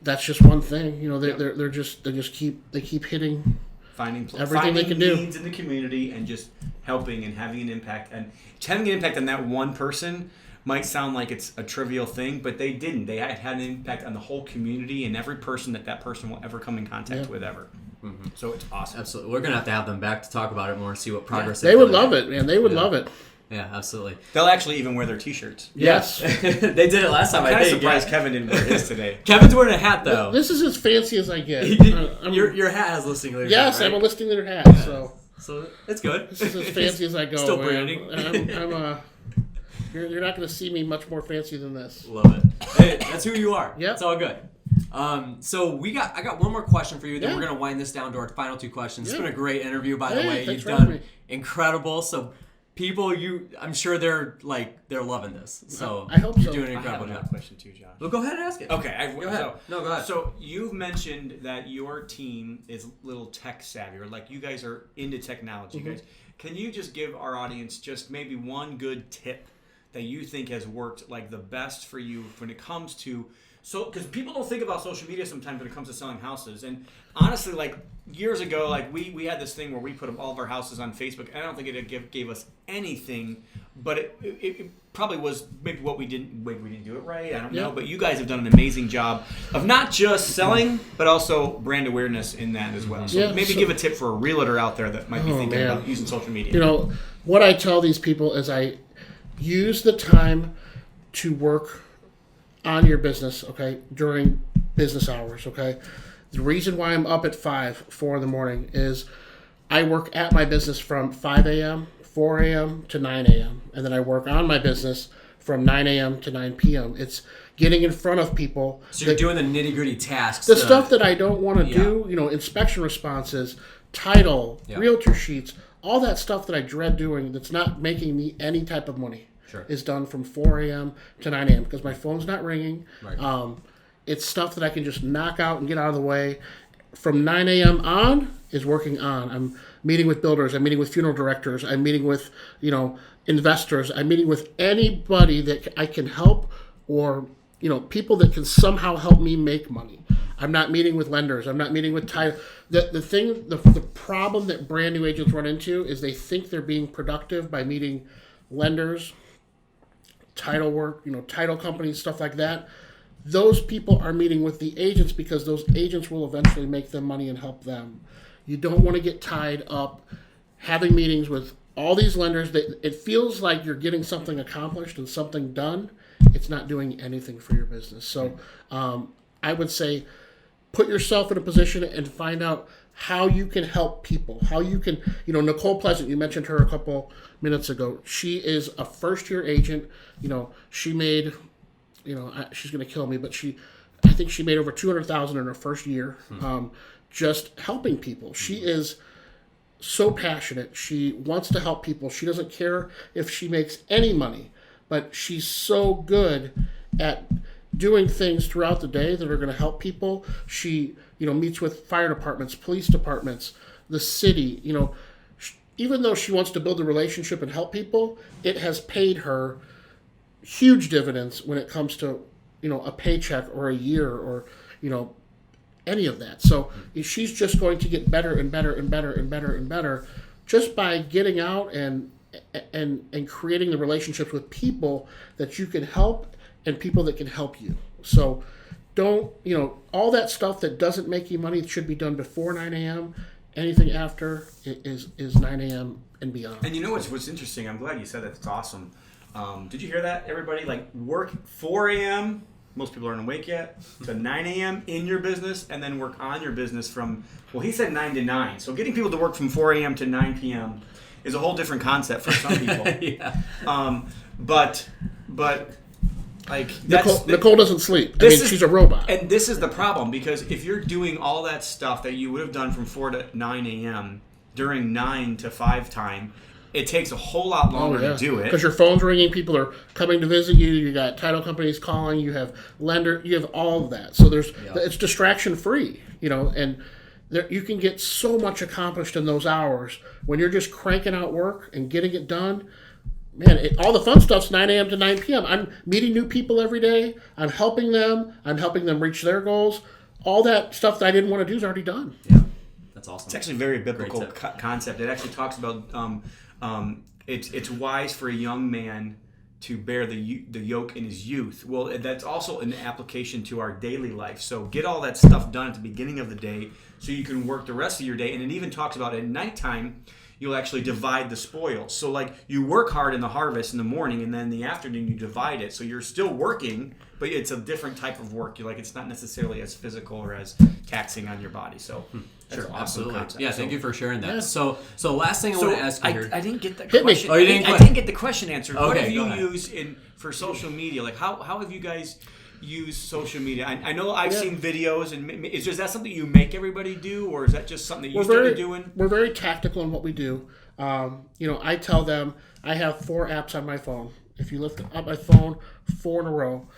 That's just one thing. They just keep hitting. Finding they can do. Needs in the community and just helping and having an impact. And having an impact on that one person might sound like it's a trivial thing, but they didn't. They had an impact on the whole community and every person that person will ever come in contact with ever. Mm-hmm. So it's awesome. Absolutely. We're going to have them back to talk about it more and see what progress they would love it, man. They would love it. Yeah, absolutely. They'll actually even wear their T-shirts. Yes. They did it last time, I'm I think. I'm surprised Kevin didn't wear his today. Kevin's wearing a hat, though. This is as fancy as I get. Your hat has listing leadership, yes, right? I'm a listing leader hat, So it's good. This is as fancy as I go. Still man. branding. You're not going to see me much more fancy than this. Love it. Hey, that's who you are. Yeah. It's all good. So I got one more question for you. Then we're gonna wind this down to our final two questions. It's been a great interview, by the way. You've done incredible. So people, I'm sure they're loving this. So I hope you're doing an incredible I have job. A question too, Josh. Well, go ahead and ask it. Okay, go ahead. Go ahead. So you've mentioned that your team is a little tech savvy, or like you guys are into technology. Mm-hmm. Guys, can you just give our audience just maybe one good tip that you think has worked like the best for you when it comes to because people don't think about social media sometimes when it comes to selling houses. And honestly, like years ago, like we had this thing where we put all of our houses on Facebook. And I don't think it gave us anything, but it probably was maybe we didn't do it right. I don't know. But you guys have done an amazing job of not just selling, but also brand awareness in that as well. So maybe give a tip for a realtor out there that might be thinking about using social media. What I tell these people is I use the time to work on your business, okay, during business hours, okay? The reason why I'm up at 4 in the morning is I work at my business from 5 a.m., 4 a.m. to 9 a.m., and then I work on my business from 9 a.m. to 9 p.m. It's getting in front of people. So you're doing the nitty-gritty tasks. The stuff that I don't want to do, inspection responses, title, realtor sheets, all that stuff that I dread doing that's not making me any type of money. Is done from 4 a.m. to 9 a.m. because my phone's not ringing. Right. It's stuff that I can just knock out and get out of the way. From 9 a.m. on is working on. I'm meeting with builders. I'm meeting with funeral directors. I'm meeting with, investors. I'm meeting with anybody that I can help or, people that can somehow help me make money. I'm not meeting with lenders. I'm not meeting with title. The problem that brand new agents run into is they think they're being productive by meeting lenders, title work, title companies, stuff like that. Those people are meeting with the agents because those agents will eventually make them money and help them. You don't want to get tied up having meetings with all these lenders. It feels like you're getting something accomplished and something done. It's not doing anything for your business. So I would say put yourself in a position and find out how you can help people, how you can, Nicole Pleasant, you mentioned her a couple minutes ago. She is a first-year agent. She made, she's going to kill me, but I think she made over $200,000 in her first year just helping people. She is so passionate. She wants to help people. She doesn't care if she makes any money, but she's so good at doing things throughout the day that are going to help people. She, meets with fire departments, police departments, the city. Even though she wants to build a relationship and help people, it has paid her huge dividends when it comes to, a paycheck or a year or, any of that. So she's just going to get better and better and better and better and better just by getting out and and creating the relationships with people that you can help and people that can help you. So don't, all that stuff that doesn't make you money should be done before 9 a.m. Anything after is 9 a.m. and beyond. And you know what's interesting? I'm glad you said that. It's awesome. Did you hear that, everybody? Like, work 4 a.m., most people aren't awake yet, to 9 a.m. in your business, and then work on your business from, well, he said 9 to 9. So getting people to work from 4 a.m. to 9 p.m. is a whole different concept for some people. Yeah. But like, Nicole doesn't sleep. She's a robot. And this is the problem, because if you're doing all that stuff that you would have done from 4 to 9 a.m. during 9 to 5 time, it takes a whole lot longer to do it. Because your phone's ringing, people are coming to visit you, you got title companies calling, you have lender, you have all of that. So it's distraction free, and you can get so much accomplished in those hours when you're just cranking out work and getting it done. Man, all the fun stuff's 9 a.m. to 9 p.m. I'm meeting new people every day. I'm helping them reach their goals. All that stuff that I didn't want to do is already done. Yeah, that's awesome. It's actually a very biblical concept. It actually talks about it's wise for a young man to bear the yoke in his youth. Well, that's also an application to our daily life. So get all that stuff done at the beginning of the day so you can work the rest of your day. And it even talks about at nighttime, you'll actually divide the spoils. So like you work hard in the harvest in the morning, and then in the afternoon you divide it. So you're still working, but it's a different type of work. It's not necessarily as physical or as taxing on your body. So that's sure, an awesome absolutely. concept. Yeah, thank you for sharing that. Yeah. So last thing I want to ask you here. I didn't get that Hit me. question. Oh, you didn't I didn't get the question answered. Okay, What have go you ahead. used for social media? Like how have you guys use social media? I know I've seen videos, and is that something you make everybody do, or is that just something that you started doing? We're very tactical in what we do. I tell them I have 4 apps on my phone. If you lift up my phone 4 in a row,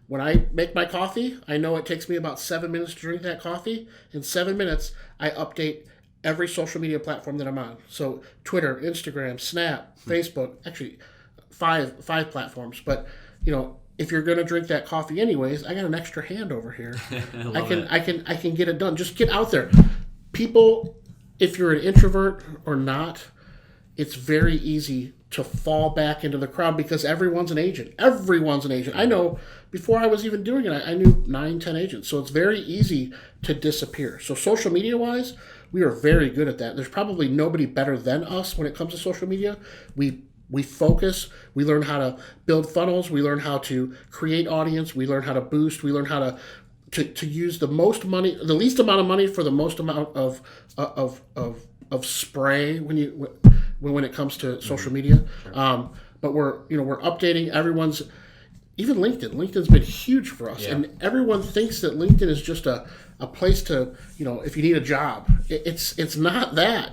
when I make my coffee, I know it takes me about 7 minutes to drink that coffee. In 7 minutes, I update every social media platform that I'm on. So Twitter, Instagram, Snap, Facebook, actually 5 platforms. But if you're going to drink that coffee anyways, I got an extra hand over here. I can get it done. Just get out there. People, if you're an introvert or not, it's very easy to fall back into the crowd because everyone's an agent. I know before I was even doing it, I knew 9, 10 agents. So it's very easy to disappear. So social media wise, we are very good at that. There's probably nobody better than us when it comes to social media. We focus, we learn how to build funnels, we learn how to create audience, we learn how to boost, we learn how to use the least amount of money for the most amount of spray when it comes to social media. Sure. But we're updating everyone's, even LinkedIn. LinkedIn's been huge for us, and everyone thinks that LinkedIn is just a place to, if you need a job. It's not that.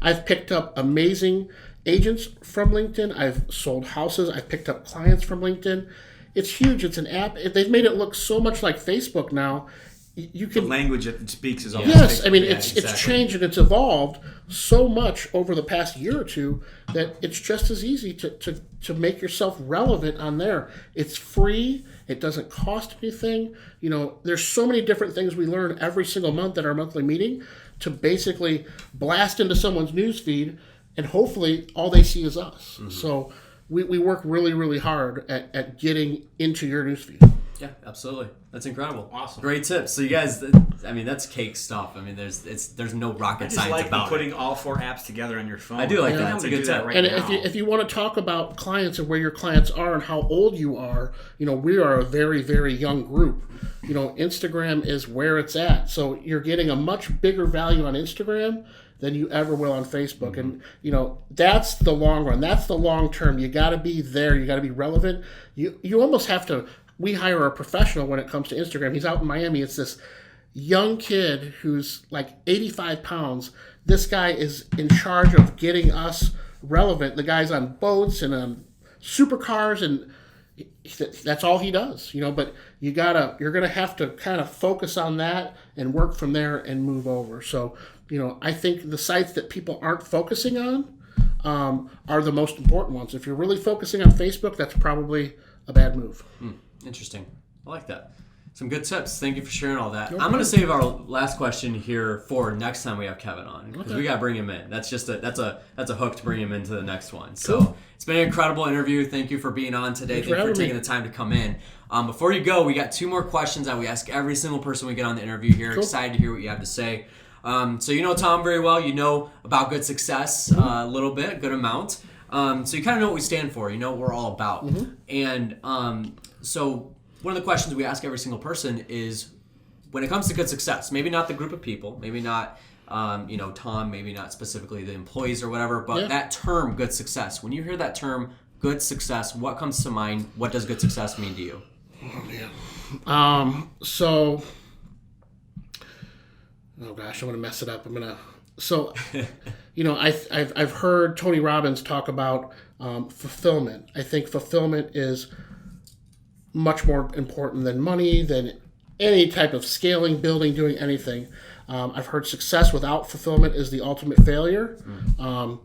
I've picked up amazing agents from LinkedIn. I've sold houses. I've picked up clients from LinkedIn. It's huge. It's an app. They've made it look so much like Facebook now. You can, the language it speaks is almost yes. Facebook. I mean, it's changed and it's evolved so much over the past year or two that it's just as easy to make yourself relevant on there. It's free. It doesn't cost anything. There's so many different things we learn every single month at our monthly meeting to basically blast into someone's newsfeed, and hopefully all they see is us. Mm-hmm. So we work really, really hard at getting into your newsfeed. Yeah, absolutely. That's incredible. Awesome. Great tips. So you guys, that's cake stuff. I mean, there's no rocket science like about putting all 4 apps together on your phone. I do like that. I'm That's a gonna good do that tip. right And now. if you want to talk about clients and where your clients are and how old you are, we are a very, very young group. Instagram is where it's at. So you're getting a much bigger value on Instagram than you ever will on Facebook. Mm-hmm. And, that's the long run. That's the long term. You got to be there. You got to be relevant. You almost have to. We hire a professional when it comes to Instagram. He's out in Miami. It's this young kid who's like 85 pounds. This guy is in charge of getting us relevant. The guy's on boats and on supercars, and that's all he does, but you're going to have to kind of focus on that and work from there and move over. So, I think the sites that people aren't focusing on are the most important ones. If you're really focusing on Facebook, that's probably a bad move. Interesting. I like that. Some good tips. Thank you for sharing all that. No I'm going to save our last question here for next time we have Kevin on, because we got to bring him in. That's just that's a hook to bring him into the next one. So it's been an incredible interview. Thank you for being on today. Thank you for taking the time to come in. Before you go, we got 2 more questions that we ask every single person we get on the interview here. Excited to hear what you have to say. So you know Tom very well. You know about Good Success a little bit, good amount. So you kind of know what we stand for. You know what we're all about. And so one of the questions we ask every single person is, when it comes to good success, maybe not the group of people, maybe not Tom, maybe not specifically the employees or whatever, but that term good success. When you hear that term good success, what comes to mind? What does good success mean to you? Oh man. Oh gosh, I'm gonna mess it up. I've heard Tony Robbins talk about fulfillment. I think fulfillment is much more important than money, than any type of scaling, building, doing anything. I've heard success without fulfillment is the ultimate failure. I'm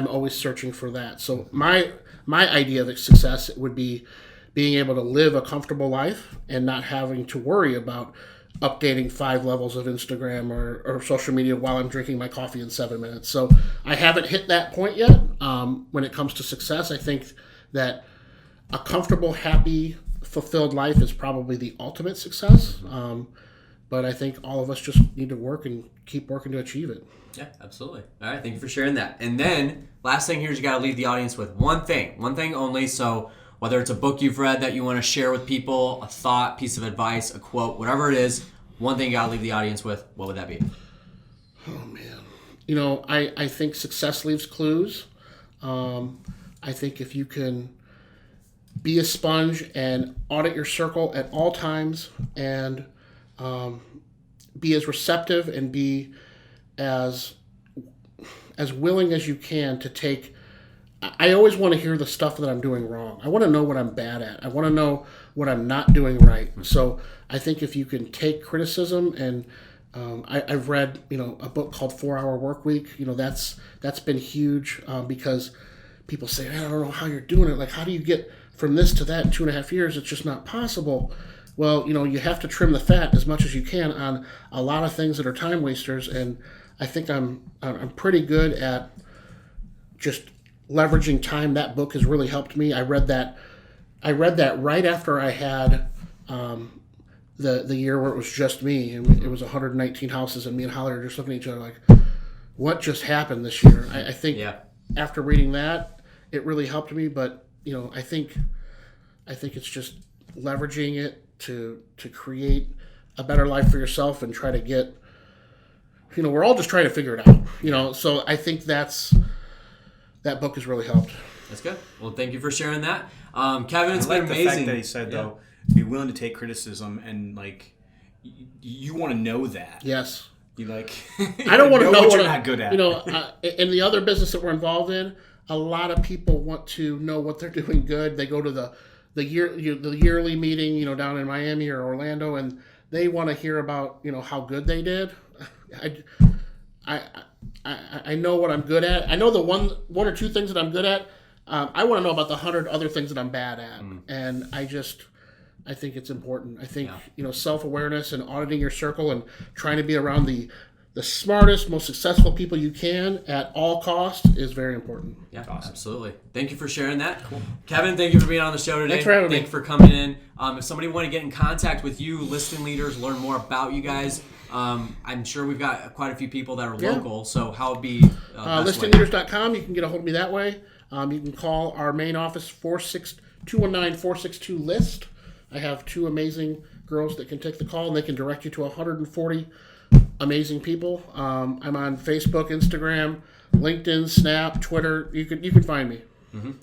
always searching for that. So my idea of success would be being able to live a comfortable life and not having to worry about updating 5 levels of Instagram or social media while I'm drinking my coffee in 7 minutes. So I haven't hit that point yet. When it comes to success, I think that a comfortable, happy, fulfilled life is probably the ultimate success. But I think all of us just need to work and keep working to achieve it. Yeah, absolutely. All right, thank you for sharing that. And then last thing here is you got to leave the audience with one thing only. So whether it's a book you've read that you want to share with people, a thought, piece of advice, a quote, whatever it is, one thing you got to leave the audience with, what would that be? Oh, man. I think success leaves clues. I think if you can be a sponge and audit your circle at all times and be as receptive and be as willing as you can to take. I always want to hear the stuff that I'm doing wrong. I want to know what I'm bad at. I want to know what I'm not doing right. So I think if you can take criticism, and I've read a book called 4 Hour Work Week. That's been huge because people say, I don't know how you're doing it. Like, how do you get from this to that in 2.5 years? It's just not possible. Well, you have to trim the fat as much as you can on a lot of things that are time wasters, and I think I'm pretty good at just leveraging time. That book has really helped me. I read that right after I had the year where it was just me, and it was 119 houses, and me and Holly are just looking at each other like, what just happened this year? I think after reading that, it really helped me. But I think it's just leveraging it to create a better life for yourself and try to get. We're all just trying to figure it out. So I think that book has really helped. That's good. Well, thank you for sharing that. Kevin, it's been amazing. The fact that he said, though, be willing to take criticism, and, you want to know that. Yes. You I don't want to know what you're not good at. In the other business that we're involved in, a lot of people want to know what they're doing good. They go to the yearly meeting, down in Miami or Orlando, and they want to hear about, how good they did. I know what I'm good at. I know the one or two things that I'm good at. I want to know about the 100 other things that I'm bad at. And I think it's important. I think, self-awareness and auditing your circle and trying to be around the smartest, most successful people you can at all costs is very important. Yeah, awesome. Absolutely. Thank you for sharing that. Cool. Kevin, thank you for being on the show today. Thanks for having me. Thank you for coming in. If somebody want to get in contact with you, listing leaders, learn more about you guys, I'm sure we've got quite a few people that are local, so how would be listingleaders.com. You can get a hold of me that way. You can call our main office 219-462-LIST. I have 2 amazing girls that can take the call, and they can direct you to 140 amazing people. I'm on Facebook, Instagram, LinkedIn, Snap, Twitter. You can find me.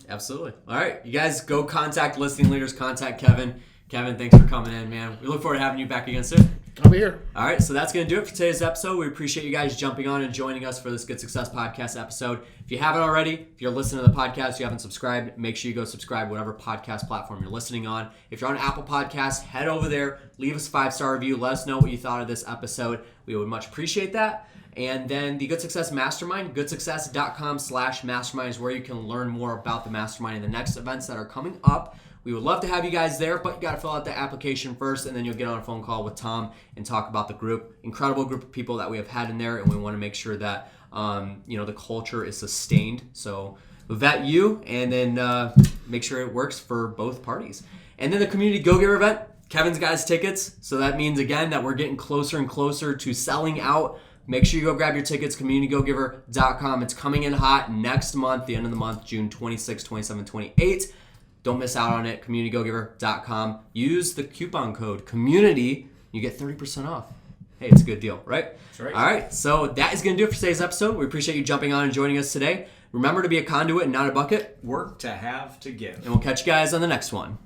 Absolutely. All right, you guys go contact listing leaders. Contact Kevin. Kevin, thanks for coming in, man. We look forward to having you back again soon. I'll be here. All right, so that's going to do it for today's episode. We appreciate you guys jumping on and joining us for this Good Success Podcast episode. If you haven't already, if you're listening to the podcast, you haven't subscribed, make sure you go subscribe whatever podcast platform you're listening on. If you're on Apple Podcasts, head over there, leave us a 5-star review. Let us know what you thought of this episode. We would much appreciate that. And then the Good Success Mastermind, goodsuccess.com/mastermind is where you can learn more about the mastermind and the next events that are coming up. We would love to have you guys there, but you got to fill out the application first, and then you'll get on a phone call with Tom and talk about the group. Incredible group of people that we have had in there, and we want to make sure that the culture is sustained. So we'll vet you, and then make sure it works for both parties. And then the Community Go-Giver event, Kevin's got his tickets, so that means, again, that we're getting closer and closer to selling out. Make sure you go grab your tickets, communitygogiver.com. It's coming in hot next month, the end of the month, June 26, 27, 28. Don't miss out on it, communitygogiver.com. Use the coupon code COMMUNITY. You get 30% off. Hey, it's a good deal, right? That's right. All right, so that is going to do it for today's episode. We appreciate you jumping on and joining us today. Remember to be a conduit and not a bucket. Work to have to give. And we'll catch you guys on the next one.